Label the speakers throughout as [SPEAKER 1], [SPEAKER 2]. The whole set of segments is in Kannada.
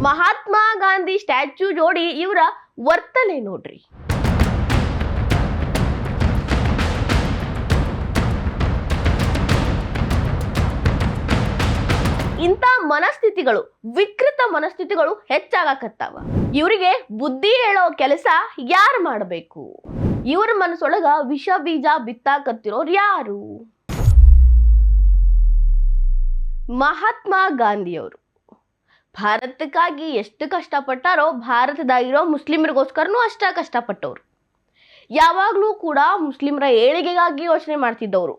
[SPEAKER 1] ಮಹಾತ್ಮ ಗಾಂಧಿ ಸ್ಟ್ಯಾಚ್ಯೂ ಜೋಡಿ ಇವರ ವರ್ತನೆ ನೋಡ್ರಿ. ಇಂಥ ಮನಸ್ಥಿತಿಗಳು, ವಿಕೃತ ಮನಸ್ಥಿತಿಗಳು ಹೆಚ್ಚಾಗಕತ್ತಾವ. ಇವರಿಗೆ ಬುದ್ಧಿ ಹೇಳೋ ಕೆಲಸ ಯಾರು ಮಾಡಬೇಕು? ಇವರ ಮನಸ್ಸೊಳಗ ವಿಷ ಬೀಜ ಬಿತ್ತಾಕತ್ತಿರೋರು ಯಾರು? ಮಹಾತ್ಮ ಗಾಂಧಿಯವರು ಭಾರತಕ್ಕಾಗಿ ಎಷ್ಟು ಕಷ್ಟಪಟ್ಟಾರೋ ಭಾರತದಾಗಿರೋ ಮುಸ್ಲಿಮರಿಗೋಸ್ಕರನೂ ಅಷ್ಟ ಕಷ್ಟಪಟ್ಟವರು. ಯಾವಾಗಲೂ ಕೂಡ ಮುಸ್ಲಿಮರ ಏಳಿಗೆಗಾಗಿ ಯೋಚನೆ ಮಾಡ್ತಿದ್ದವರು.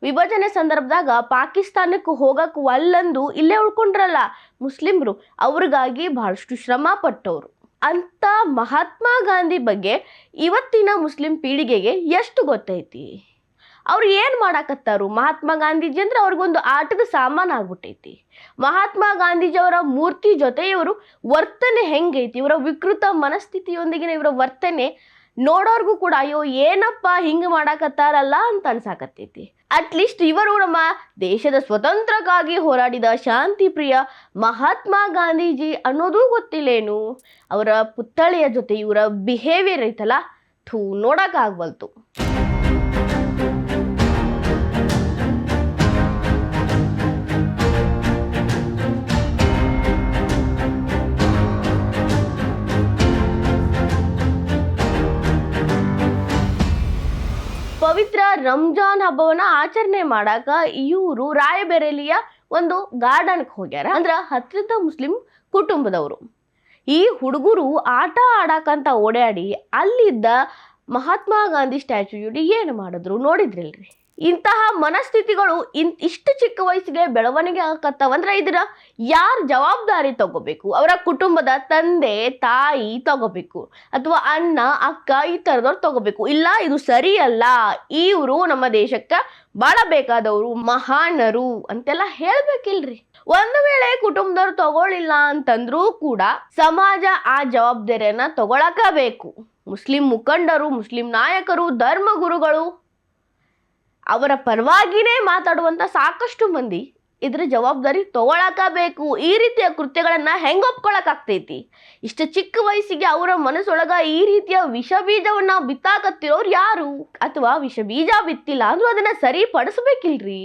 [SPEAKER 1] ವಿಭಜನೆ ಸಂದರ್ಭದಾಗ ಪಾಕಿಸ್ತಾನಕ್ಕೆ ಹೋಗಕ್ಕೆ ಒಲ್ಲಂದು ಇಲ್ಲೇ ಉಳ್ಕೊಂಡ್ರಲ್ಲ ಮುಸ್ಲಿಮರು, ಅವ್ರಿಗಾಗಿ ಬಹಳಷ್ಟು ಶ್ರಮ ಪಟ್ಟವರು. ಅಂತ ಮಹಾತ್ಮ ಗಾಂಧಿ ಬಗ್ಗೆ ಇವತ್ತಿನ ಮುಸ್ಲಿಂ ಪೀಳಿಗೆಗೆ ಎಷ್ಟು ಗೊತ್ತೈತಿ? ಅವ್ರು ಏನು ಮಾಡಾಕತ್ತಾರು? ಮಹಾತ್ಮ ಗಾಂಧೀಜಿ ಅಂದ್ರೆ ಅವ್ರಿಗೊಂದು ಆಟದ ಸಾಮಾನು ಆಗ್ಬಿಟ್ಟೈತಿ. ಮಹಾತ್ಮ ಗಾಂಧೀಜಿಯವರ ಮೂರ್ತಿ ಜೊತೆ ಇವರು ವರ್ತನೆ ಹೆಂಗೈತಿ, ಇವರ ವಿಕೃತ ಮನಸ್ಥಿತಿಯೊಂದಿಗಿನ ಇವರ ವರ್ತನೆ ನೋಡೋರ್ಗೂ ಕೂಡ ಅಯ್ಯೋ ಏನಪ್ಪ ಹಿಂಗೆ ಮಾಡಾಕತ್ತಾರಲ್ಲ ಅಂತ ಅನ್ಸಾಕತ್ತೈತಿ. ಅಟ್ಲೀಸ್ಟ್ ಇವರು ನಮ್ಮ ದೇಶದ ಸ್ವತಂತ್ರಕ್ಕಾಗಿ ಹೋರಾಡಿದ ಶಾಂತಿ ಪ್ರಿಯ ಮಹಾತ್ಮ ಗಾಂಧೀಜಿ ಅನ್ನೋದು ಗೊತ್ತಿಲ್ಲೇನು? ಅವರ ಪುತ್ಥಳಿಯ ಜೊತೆ ಇವರ ಬಿಹೇವಿಯರ್ ಐತಲ್ಲ, ನೋಡೋಕ್ಕಾಗ್ಬಲ್ತು. ಪವಿತ್ರ ರಂಜಾನ್ ಹಬ್ಬವನ್ನ ಆಚರಣೆ ಮಾಡಾಕ ಇವರು ರಾಯಬರೇಲಿಯ ಒಂದು ಗಾರ್ಡನ್ಗೆ ಹೋಗ್ಯಾರ. ಅಂದ್ರ ಹತ್ತಿರದ ಮುಸ್ಲಿಂ ಕುಟುಂಬದವರು. ಈ ಹುಡುಗರು ಆಟ ಆಡಾಕಂತ ಓಡಾಡಿ ಅಲ್ಲಿದ್ದ ಮಹಾತ್ಮ ಗಾಂಧಿ ಸ್ಟ್ಯಾಚ್ಯೂ ಜೋಡಿ ಏನು ಮಾಡಿದ್ರು ನೋಡಿದ್ರಿಲ್ರಿ? ಇಂತಹ ಮನಸ್ಥಿತಿಗಳು ಇಷ್ಟು ಚಿಕ್ಕ ವಯಸ್ಸಿಗೆ ಬೆಳವಣಿಗೆ ಆಗಕತ್ತಾವಂದ್ರೆ ಇದರ ಯಾರು ಜವಾಬ್ದಾರಿ ತಗೋಬೇಕು? ಅವರ ಕುಟುಂಬದ ತಂದೆ ತಾಯಿ ತಗೋಬೇಕು, ಅಥವಾ ಅಣ್ಣ ಅಕ್ಕ ಈ ಥರದವ್ರು ತಗೋಬೇಕು. ಇಲ್ಲ ಇದು ಸರಿಯಲ್ಲ, ಇವರು ನಮ್ಮ ದೇಶಕ್ಕೆ ಭಾಳ ಬೇಕಾದವರು, ಮಹಾನರು ಅಂತೆಲ್ಲ ಹೇಳ್ಬೇಕಿಲ್ರಿ. ಒಂದು ವೇಳೆ ಕುಟುಂಬದವ್ರು ತಗೊಳ್ಳಿಲ್ಲ ಅಂತಂದ್ರೂ ಕೂಡ ಸಮಾಜ ಆ ಜವಾಬ್ದಾರಿಯನ್ನ ತಗೊಳಕಬೇಕು. ಮುಸ್ಲಿಂ ಮುಖಂಡರು, ಮುಸ್ಲಿಂ ನಾಯಕರು, ಧರ್ಮಗುರುಗಳು ಅವರ ಪರವಾಗಿನೇ ಮಾತಾಡುವಂತ ಸಾಕಷ್ಟು ಮಂದಿ ಇದ್ರ ಜವಾಬ್ದಾರಿ ತಗೊಳಕಬೇಕು. ಈ ರೀತಿಯ ಕೃತ್ಯಗಳನ್ನ ಹೆಂಗ್ ಒಪ್ಕೊಳಕಾಗ್ತೈತಿ? ಇಷ್ಟು ಚಿಕ್ಕ ವಯಸ್ಸಿಗೆ ಅವರ ಮನಸ್ಸೊಳಗ ಈ ರೀತಿಯ ವಿಷ ಬೀಜವನ್ನ ಬಿತ್ತಾಕತ್ತಿರೋರು ಯಾರು? ಅಥವಾ ವಿಷ ಬೀಜ ಬಿತ್ತಿಲ್ಲ ಅಂದ್ರೂ ಅದನ್ನ ಸರಿಪಡಿಸ್ಬೇಕಿಲ್ರಿ?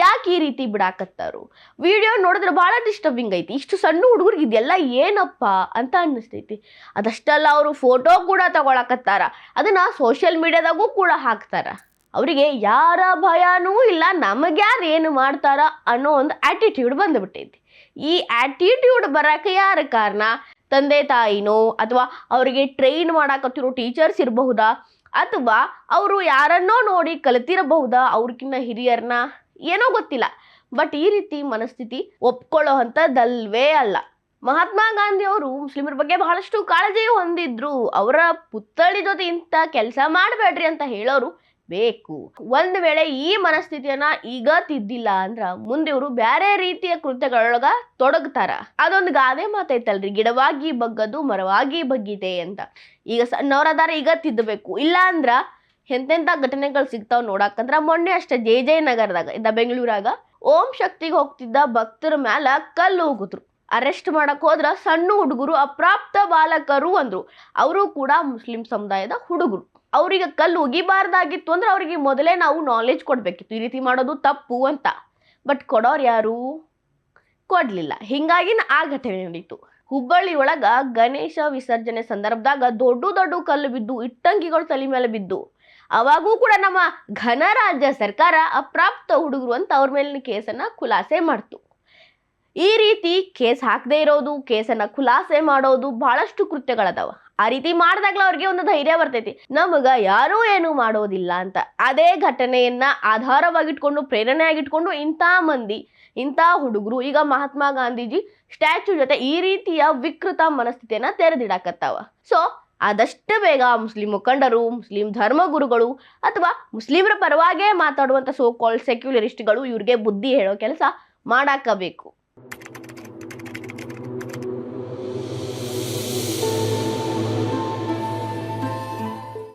[SPEAKER 1] ಯಾಕೆ ಈ ರೀತಿ ಬಿಡಾಕತ್ತಾರು? ವಿಡಿಯೋ ನೋಡಿದ್ರೆ ಬಹಳ ಡಿಸ್ಟರ್ಬಿಂಗ್ ಐತಿ. ಇಷ್ಟು ಸಣ್ಣ ಹುಡುಗರಿಗೆ ಇದೆಲ್ಲ ಏನಪ್ಪ ಅಂತ ಅನ್ನಿಸ್ತೈತಿ. ಅದಷ್ಟಲ್ಲ, ಅವರು ಫೋಟೋ ಕೂಡ ತಗೊಳಕತ್ತಾರ, ಅದನ್ನ ಸೋಷಿಯಲ್ ಮೀಡಿಯಾದಾಗೂ ಕೂಡ ಹಾಕ್ತಾರ. ಅವರಿಗೆ ಯಾರ ಭಯನೂ ಇಲ್ಲ, ನಮಗ್ಯಾರು ಏನು ಮಾಡ್ತಾರ ಅನ್ನೋ ಒಂದು ಆ್ಯಟಿಟ್ಯೂಡ್ ಬಂದುಬಿಟ್ಟೈತಿ. ಈ ಆ್ಯಟಿಟ್ಯೂಡ್ ಬರೋಕ್ಕೆ ಯಾರ ಕಾರಣ? ತಂದೆ ತಾಯಿನೋ, ಅಥವಾ ಅವರಿಗೆ ಟ್ರೈನ್ ಮಾಡಾಕತ್ತಿರೋ ಟೀಚರ್ಸ್ ಇರಬಹುದಾ, ಅಥವಾ ಅವರು ಯಾರನ್ನೋ ನೋಡಿ ಕಲಿತಿರಬಹುದಾ, ಅವ್ರಕ್ಕಿಂತ ಹಿರಿಯರನ್ನ, ಏನೋ ಗೊತ್ತಿಲ್ಲ. ಬಟ್ ಈ ರೀತಿ ಮನಸ್ಥಿತಿ ಒಪ್ಕೊಳ್ಳೋ ಅಂಥದ್ದಲ್ವೇ ಅಲ್ಲ. ಮಹಾತ್ಮ ಗಾಂಧಿ ಅವರು ಮುಸ್ಲಿಮರ ಬಗ್ಗೆ ಬಹಳಷ್ಟು ಕಾಳಜಿ ಹೊಂದಿದ್ರು. ಅವರ ಪುತ್ಥಳಿ ಜೊತೆ ಇಂಥ ಕೆಲಸ ಮಾಡಬೇಡ್ರಿ ಅಂತ ಹೇಳೋರು ಬೇಕು. ಒಂದ್ ವೇಳೆ ಈ ಮನಸ್ಥಿತಿಯನ್ನ ಈಗ ತಿದ್ದಿಲ್ಲ ಅಂದ್ರ ಮುಂದೆ ಇವರು ಬೇರೆ ರೀತಿಯ ಕೃತ್ಯಗಳೊಳಗ ತೊಡಗ್ತಾರ. ಅದೊಂದು ಗಾದೆ ಮಾತೈತಲ್ರಿ, ಗಿಡವಾಗಿ ಬಗ್ಗದು ಮರವಾಗಿ ಬಗ್ಗಿದೆ ಅಂತ. ಈಗ ಸಣ್ಣವರದಾರ ಈಗ ತಿದ್ದಬೇಕು, ಇಲ್ಲ ಅಂದ್ರ ಎಂತೆಂಥ ಘಟನೆಗಳು ಸಿಗ್ತಾವ್ ನೋಡಾಕಂದ್ರ. ಮೊನ್ನೆ ಅಷ್ಟೇ ಜಯನಗರದಾಗ ಬೆಂಗಳೂರಾಗ ಓಂ ಶಕ್ತಿಗೆ ಹೋಗ್ತಿದ್ದ ಭಕ್ತರ ಮ್ಯಾಲ ಕಲ್ಲು ಹೋಗಿದ್ರು. ಅರೆಸ್ಟ್ ಮಾಡಕ್ ಹೋದ್ರ ಸಣ್ಣ ಹುಡುಗರು, ಅಪ್ರಾಪ್ತ ಬಾಲಕರು ಅಂದ್ರು. ಅವರು ಕೂಡ ಮುಸ್ಲಿಂ ಸಮುದಾಯದ ಹುಡುಗರು. ಅವ್ರಿಗೆ ಕಲ್ಲು ಉಗಿಬಾರ್ದಾಗಿತ್ತು ಅಂದ್ರೆ ಅವ್ರಿಗೆ ಮೊದಲೇ ನಾವು ನಾಲೆಜ್ ಕೊಡ್ಬೇಕಿತ್ತು, ಈ ರೀತಿ ಮಾಡೋದು ತಪ್ಪು ಅಂತ. ಬಟ್ ಕೊಡೋರು ಯಾರು? ಕೊಡ್ಲಿಲ್ಲ. ಹಿಂಗಾಗಿ ಆ ಘಟನೆ ನಡೀತು. ಹುಬ್ಬಳ್ಳಿ ಒಳಗ ಗಣೇಶ ವಿಸರ್ಜನೆ ಸಂದರ್ಭದಾಗ ದೊಡ್ಡ ದೊಡ್ಡ ಕಲ್ಲು ಬಿದ್ದು, ಇಟ್ಟಂಗಿಗಳು ತಲೆ ಮೇಲೆ ಬಿದ್ದು. ಅವಾಗೂ ಕೂಡ ನಮ್ಮ ಘನ ರಾಜ್ಯ ಸರ್ಕಾರ ಅಪ್ರಾಪ್ತ ಹುಡುಗರು ಅಂತ ಅವ್ರ ಮೇಲಿನ ಕೇಸನ್ನ ಖುಲಾಸೆ ಮಾಡ್ತು. ಈ ರೀತಿ ಕೇಸ್ ಹಾಕದೇ ಇರೋದು, ಕೇಸನ್ನ ಖುಲಾಸೆ ಮಾಡೋದು, ಬಹಳಷ್ಟು ಕೃತ್ಯಗಳದಾವ. ಆ ರೀತಿ ಮಾಡಿದಾಗ್ಲ ಅವ್ರಿಗೆ ಒಂದು ಧೈರ್ಯ ಬರ್ತೈತಿ, ನಮಗ ಯಾರೂ ಏನು ಮಾಡೋದಿಲ್ಲ ಅಂತ. ಅದೇ ಘಟನೆಯನ್ನ ಆಧಾರವಾಗಿಟ್ಕೊಂಡು, ಪ್ರೇರಣೆಯಾಗಿಟ್ಕೊಂಡು ಇಂಥ ಮಂದಿ, ಇಂಥ ಹುಡುಗರು ಈಗ ಮಹಾತ್ಮ ಗಾಂಧೀಜಿ ಸ್ಟ್ಯಾಚ್ಯೂ ಜೊತೆ ಈ ರೀತಿಯ ವಿಕೃತ ಮನಸ್ಥಿತಿಯನ್ನ ತೆರೆದಿಡಾಕತ್ತಾವ. ಸೊ ಆದಷ್ಟು ಬೇಗ ಮುಸ್ಲಿಂ ಮುಖಂಡರು, ಮುಸ್ಲಿಂ ಧರ್ಮಗುರುಗಳು, ಅಥವಾ ಮುಸ್ಲಿಮರ ಪರವಾಗೇ ಮಾತಾಡುವಂಥ ಸೋ ಕಾಲ್ಡ್ ಸೆಕ್ಯುಲರಿಸ್ಟ್ಗಳು ಇವ್ರಿಗೆ ಬುದ್ಧಿ ಹೇಳೋ ಕೆಲಸ ಮಾಡಾಕಬೇಕು.